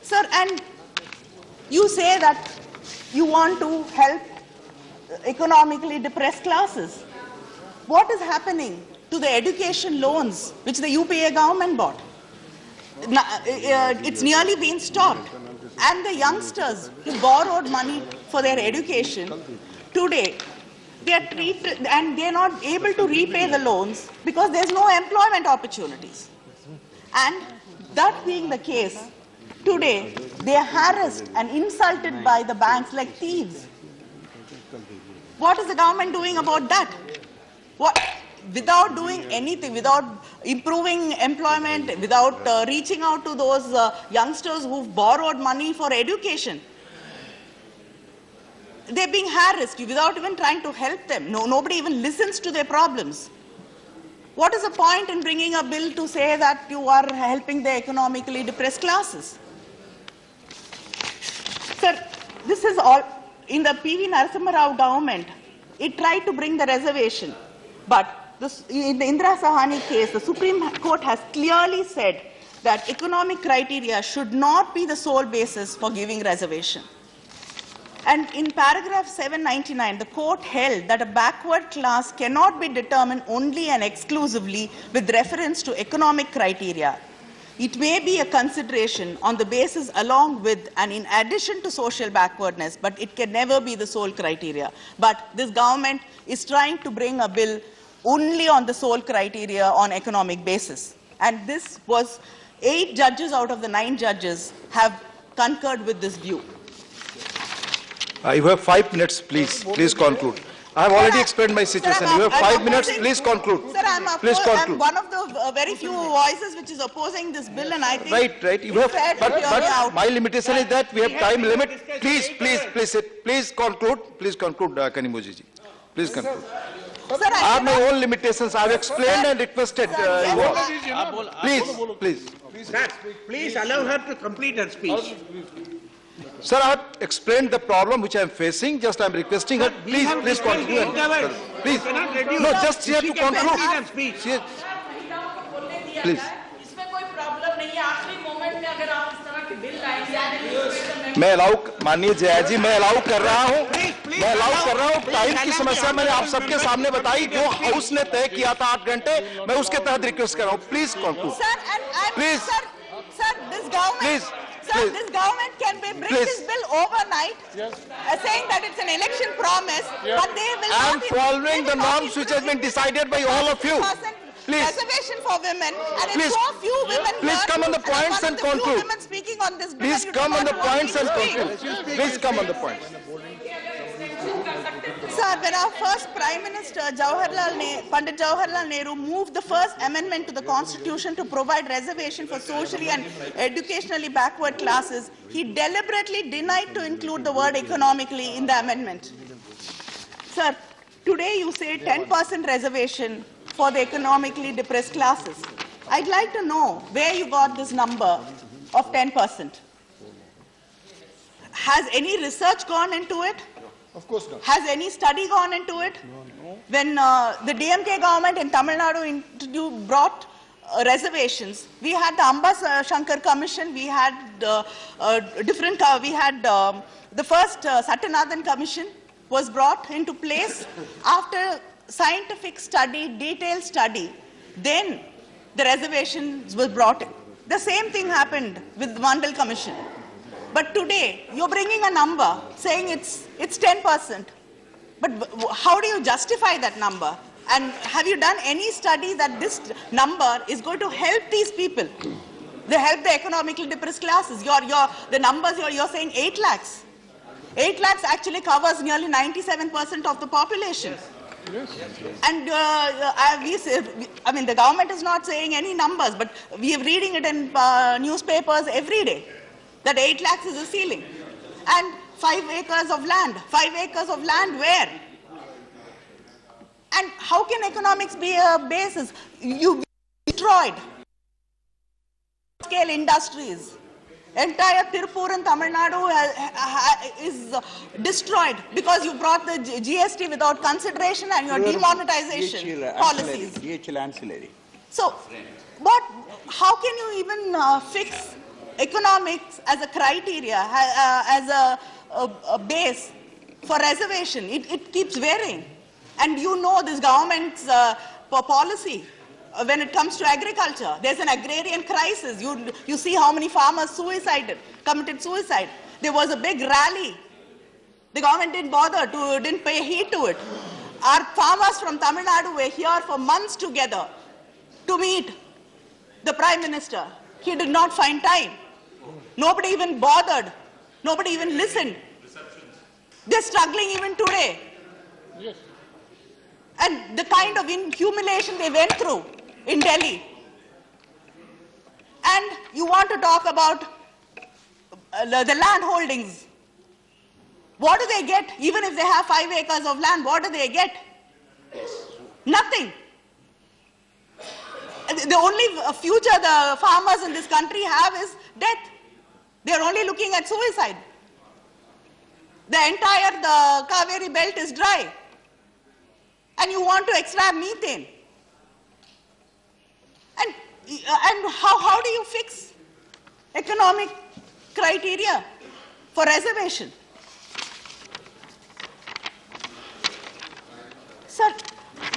Sir, and you say that you want to help economically depressed classes. What is happening to the education loans which the UPA government bought? It's nearly been stopped. And the youngsters who borrowed money for their education, today, they are treated and they are not able to repay the loans because there's no employment opportunities. And that being the case, today they are harassed and insulted by the banks like thieves. What is the government doing about that? Without doing anything, without improving employment, without reaching out to those youngsters who've borrowed money for education, they're being harassed without even trying to help them. Nobody even listens to their problems. What is the point in bringing a bill to say that you are helping the economically depressed classes? Sir, this is all in the P.V. Narasimha Rao government. It tried to bring the reservation, but in the Indira Sahani case, the Supreme Court has clearly said that economic criteria should not be the sole basis for giving reservation. And in paragraph 799, the court held that a backward class cannot be determined only and exclusively with reference to economic criteria. It may be a consideration on the basis along with and in addition to social backwardness, but it can never be the sole criteria. But this government is trying to bring a bill only on the sole criteria on economic basis. And this was 8 judges out of the 9 judges have concurred with this view. You have 5 minutes, please. Please conclude. I have already explained my situation. You have 5 minutes. Please conclude. Sir, I'm one of the very few voices which is opposing this bill, and I think right. You have, but my limitation is that we have time limit. Please conclude. Please conclude, Kanimozhi ji. Please conclude. Sir, I have my own limitations. I have explained and requested you all. Please. Sir, please allow her to complete her speech. Sir, I have explained the problem which I am facing. Just I am requesting her. Please conclude. Please. No, just she has to conclude. Please. मैं allow माननीय जया जी मैं allow कर रहा हूँ time की समस्या मैंने आप सबके सामने बताई जो हाउस ने तय किया था 8 घंटे मैं उसके तहत रिक्वेस्ट कर रहा हूँ please conclude please Sir, this government can bring this bill overnight, saying that it's an election promise, but they will not. I'm following the norms which has been decided by all of you. Please. Reservation for women, and it's so few women. Please come on the points and conclude. Women speaking on this bill. Please come on the points and conclude. Please come on the points. Sir, when our first Prime Minister, Pandit Jawaharlal Nehru, moved the first amendment to the Constitution to provide reservation for socially and educationally backward classes, he deliberately denied to include the word economically in the amendment. Sir, today you say 10% reservation for the economically depressed classes. I'd like to know where you got this number of 10%. Has any research gone into it? Of course not. Has any study gone into it? No. When the DMK government in Tamil Nadu brought reservations, we had the Amba Shankar Commission, we had the first Satyanathan Commission was brought into place. After scientific study, detailed study, then the reservations were brought in. The same thing happened with the Mandal Commission. But today, you're bringing a number saying it's 10%. But how do you justify that number? And have you done any study that this number is going to help these people? They help the economically depressed classes. The numbers you're saying 8 lakhs. 8 lakhs actually covers nearly 97% of the population. And the government is not saying any numbers, but we are reading it in newspapers every day. That 8 lakhs is the ceiling. And 5 acres of land. 5 acres of land where? And how can economics be a basis? You destroyed scale industries. Entire Tirupur and Tamil Nadu is destroyed because you brought the GST without consideration and your demonetization policies. DHL ancillary. So, how can you even fix economics as a criteria, as a base for reservation. It keeps varying. And you know this government's policy when it comes to agriculture. There's an agrarian crisis. You see how many farmers committed suicide. There was a big rally. The government didn't bother, didn't pay heed to it. Our farmers from Tamil Nadu were here for months together to meet the Prime Minister. He did not find time. Nobody even bothered. Nobody even listened. They're struggling even today. Yes. And the kind of humiliation they went through in Delhi. And you want to talk about the land holdings. What do they get? Even if they have 5 acres of land, what do they get? Nothing. The only future the farmers in this country have is death. They're only looking at suicide. The entire Kaveri belt is dry. And you want to extract methane. And how do you fix economic criteria for reservation? Sir,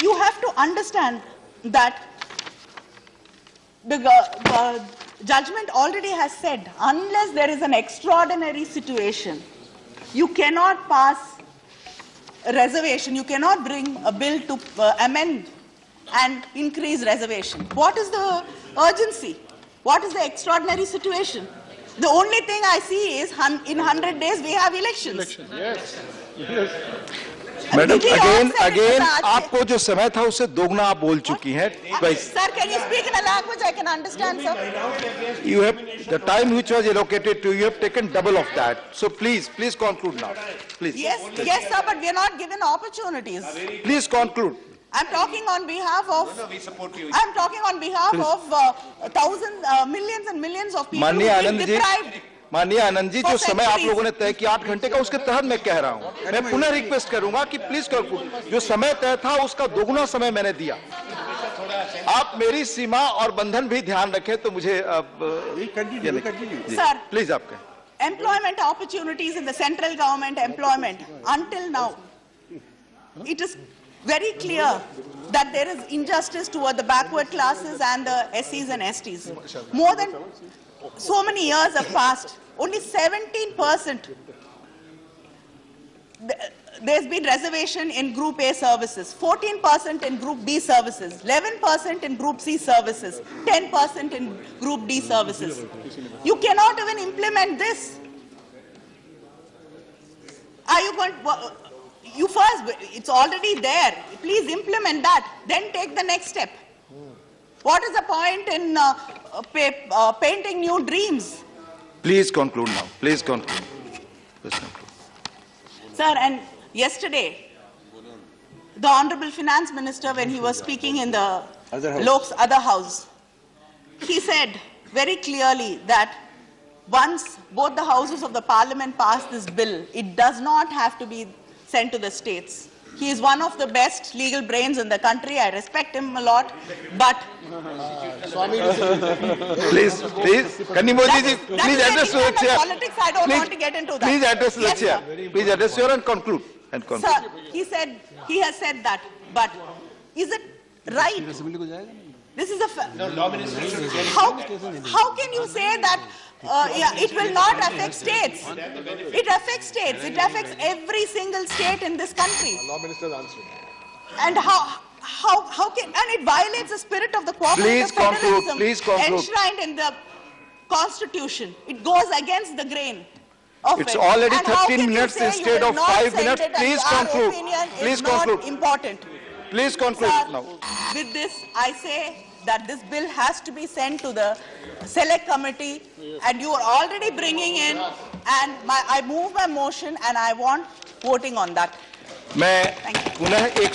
you have to understand that the judgment already has said, unless there is an extraordinary situation, you cannot pass a reservation, you cannot bring a bill to amend and increase reservation. What is the urgency? What is the extraordinary situation? The only thing I see is in 100 days we have elections. Yes. Yes. Madam again आपको जो समय था उससे दोगुना आप बोल चुकी हैं. Sir, can you speak in a language I can understand, sir? You have the time which was allocated to you have taken double of that. So please conclude now. Please. Yes, sir, but we are not given opportunities. Please conclude. I'm talking on behalf of. No, we support you. I'm talking on behalf of millions and millions of people माननीय who have Anand been ji, deprived. माननीय आनंद जी, जो समय आप लोगों ने तय किया 8 घंटे का, उसके तहत मैं कह रहा हूं. मैं पुनः रिक्वेस्ट करूंगा कि प्लीज conclude. जो समय तय था उसका दोगुना समय मैंने दिया. आप मेरी सीमा और बंधन भी ध्यान रखें तो मुझे Sir, प्लीज आप कहें. employment opportunities in the central government employment until now, it is very clear that there is injustice toward the backward classes and the SCs and STs. More than so many years have passed, only 17% there's been reservation in Group A services, 14% in Group B services, 11% in Group C services, 10% in Group D services. You cannot even implement this. Are you going? You first, it's already there. Please implement that. Then take the next step. What is the point in painting new dreams? Please conclude now. Please conclude. Please conclude. Sir, and yesterday, the Honorable Finance Minister, when he was speaking in the other house, he said very clearly that once both the houses of the parliament pass this bill, it does not have to be sent to the states. He is one of the best legal brains in the country. I respect him a lot, but please, Kanimodi ji, please address your chair. Politics, I don't want to get into that. Please address the Yes, chair. sir. Please address your and conclude. Sir, he has said that, but is it right? This is a how can you say that it will not affect states? It affects states. It affects every single state in this country. Law Minister's answering. And how can, and it violates the spirit of the cooperative federalism Please conclude. enshrined in the Constitution. It goes against the grain of It's it. already And how 13 can you minutes say instead you will of not 5 send minutes? it and Please our conclude. opinion Please is not conclude. important. Please conclude Sir, now. with this, I say that this bill has to be sent to the select committee, and you are already bringing in, and I move my motion, and I want voting on that. मैं Thank you. पुनः एक